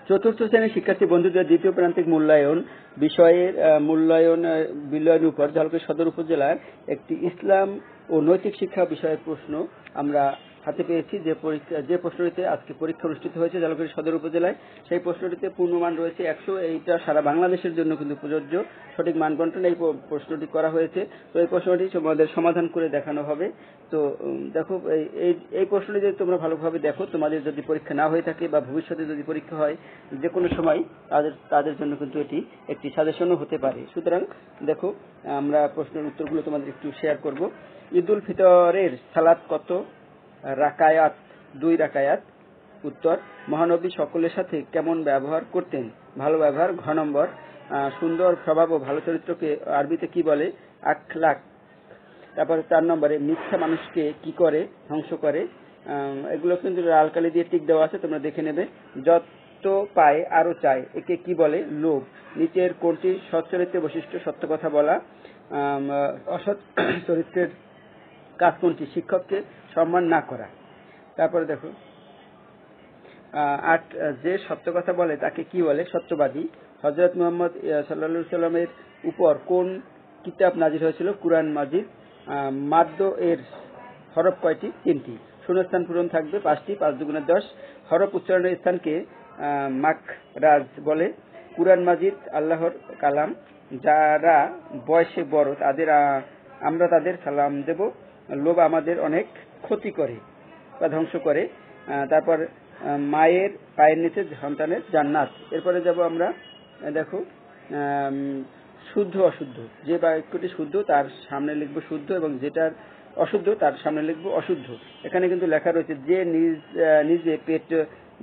চতুর্থ শ্রেণীর শিক্ষার্থী বন্ধুদের দ্বিতীয় প্রান্তিক মূল্যায়ন বিষয়ের মূল্যায়নের উপর ঝালকাঠি সদর উপজেলার একটি ইসলাম ও নৈতিক শিক্ষা বিষয়ের প্রশ্ন আমরা হাতে পেয়েছি। যে প্রশ্নটিতে আজকে পরীক্ষা অনুষ্ঠিত হয়েছে ঝালকাঠি সদর উপজেলায়, সেই প্রশ্নটিতে পূর্ণমান রয়েছে 100। এইটা সারা বাংলাদেশের জন্য কিন্তু প্রযোজ্য, সঠিক মান বন্টন এই প্রশ্নটি করা হয়েছে। তো এই প্রশ্নটি তোমাদের সমাধান করে দেখানো হবে। তো দেখো, এই প্রশ্নটি যদি তোমরা ভালোভাবে দেখো, তোমাদের যদি পরীক্ষা না হয়ে থাকে বা ভবিষ্যতে যদি পরীক্ষা হয় যে কোনো সময়, তাদের জন্য কিন্তু এটি একটি সাজেশনও হতে পারে। সুতরাং দেখো, আমরা প্রশ্নের উত্তরগুলো তোমাদের একটু শেয়ার করব। ঈদুল ফিতরের সালাত কত রাকায়াত? 2 রাকায়াত। উত্তর, মহানবী সকলের সাথে কেমন ব্যবহার করতেন? ভালো ব্যবহার। ঘ নম্বর, সুন্দর স্বভাব ও ভালো চরিত্রকে আরবিতে কি বলে? আখলাক। তারপরে 4 নম্বরে, মিথ্যা মানুষকে কি করে? ধ্বংস করে। এগুলো কিন্তু লাল কালি দিয়ে টিক দেওয়া আছে, তোমরা দেখে নেবে। যত পায় আরো চায়, একে কি বলে? লোভ। নিচের কোনটি সৎ চরিত্রের বৈশিষ্ট্য? সত্য কথা বলা। অসৎ চরিত্রের কাজ কোনটি? শিক্ষককে সম্মান না করা। তারপরে দেখো, 8, যে সত্য কথা বলে তাকে কি বলে? সত্যবাদী। হযরত মুহাম্মদ সাল্লাল্লাহু আলাইহি সাল্লামের উপর কোন কিতাব নাযিল হয়েছিল? কুরআন মাজিদ। মাদ্দ এর হরফ কয়টি? 3টি। শূন্যস্থান পূরণ থাকবে 5টি। 5 দুগুণে 10। হরফ উচ্চারণের স্থানকে মাখরাজ বলে। কুরআন মাজিদ আল্লাহর কালাম। যারা বয়সে বড় আমরা তাদের সালাম দেব। লোভ আমাদের অনেক ক্ষতি করে বা ধ্বংস করে। তারপর মায়ের পায়ের নিচে সন্তানের জান্নাত। এরপরে যাব আমরা, দেখো, শুদ্ধ অশুদ্ধ। যে বাক্যটি শুদ্ধ তার সামনে লিখবো শুদ্ধ, এবং যেটার অশুদ্ধ তার সামনে লিখবো অশুদ্ধ। এখানে কিন্তু লেখা রয়েছে, যে নিজে পেট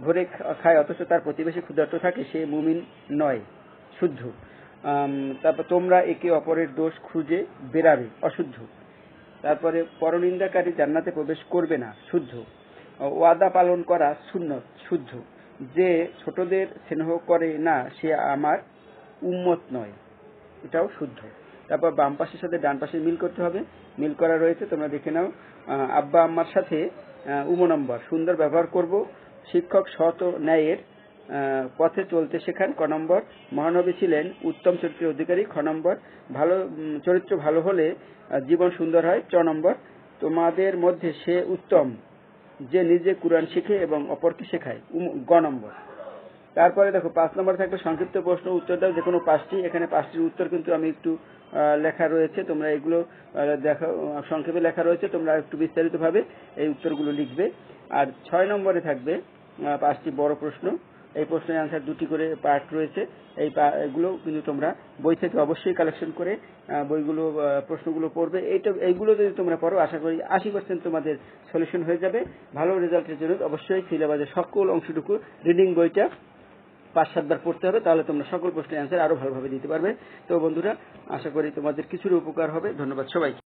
ভরে খায় অথচ তার প্রতিবেশী ক্ষুধার্ত থাকে, সে মুমিন নয়, শুদ্ধ। তারপর তোমরা একে অপরের দোষ খুঁজে বেরাবে, অশুদ্ধ। তারপরে পরনিন্দাকারী জান্নাতে প্রবেশ করবে না, শুদ্ধ। ওয়াদা পালন করা সুন্নত, শুদ্ধ। যে ছোটদের স্নেহ করে না সে আমার উম্মত নয়, এটাও শুদ্ধ। তারপর বাম পাশের সাথে ডান পাশে মিল করতে হবে, মিল করা রয়েছে, তোমরা দেখে নাও। আব্বা আম্মার সাথে নম্বর, সুন্দর ব্যবহার করব। শিক্ষক সৎ ও ন্যায়ের পথে চলতে শেখান। ক নম্বর, মহানবী ছিলেন উত্তম চরিত্রের অধিকারী। খ নম্বর, চরিত্র ভালো হলে জীবন সুন্দর হয়। চ নম্বর, তোমাদের মধ্যে সে উত্তম যে নিজে কুরআন শিখে এবং অপরকে শেখায়। গ নম্বর। তারপরে দেখো, 5 নম্বর থাকবে সংক্ষিপ্ত প্রশ্ন উত্তর দাও, যে কোনো 5টি। এখানে 5টির উত্তর কিন্তু আমি একটু লেখা রয়েছে, তোমরা এগুলো দেখো, সংক্ষেপে লেখা রয়েছে, তোমরা একটু বিস্তারিত ভাবে এই উত্তরগুলো লিখবে। আর 6 নম্বরে থাকবে 5টি বড় প্রশ্ন। এই প্রশ্নের আনসার 2টি করে পার্ট রয়েছে। এইগুলো কিন্তু তোমরা বই থেকে অবশ্যই কালেকশন করে প্রশ্নগুলো পড়বে। এইগুলো যদি তোমরা পড়ো, আশা করি 80% তোমাদের সলিউশন হয়ে যাবে। ভালো রেজাল্টের জন্য অবশ্যই সিলেবাসের সকল অংশটুকু রিডিং বইটা 5-7 বার পড়তে হবে, তাহলে তোমরা সকল প্রশ্নের অ্যান্সার আরো ভালোভাবে দিতে পারবে। তো বন্ধুরা, আশা করি তোমাদের কিছুর উপকার হবে। ধন্যবাদ সবাইকে।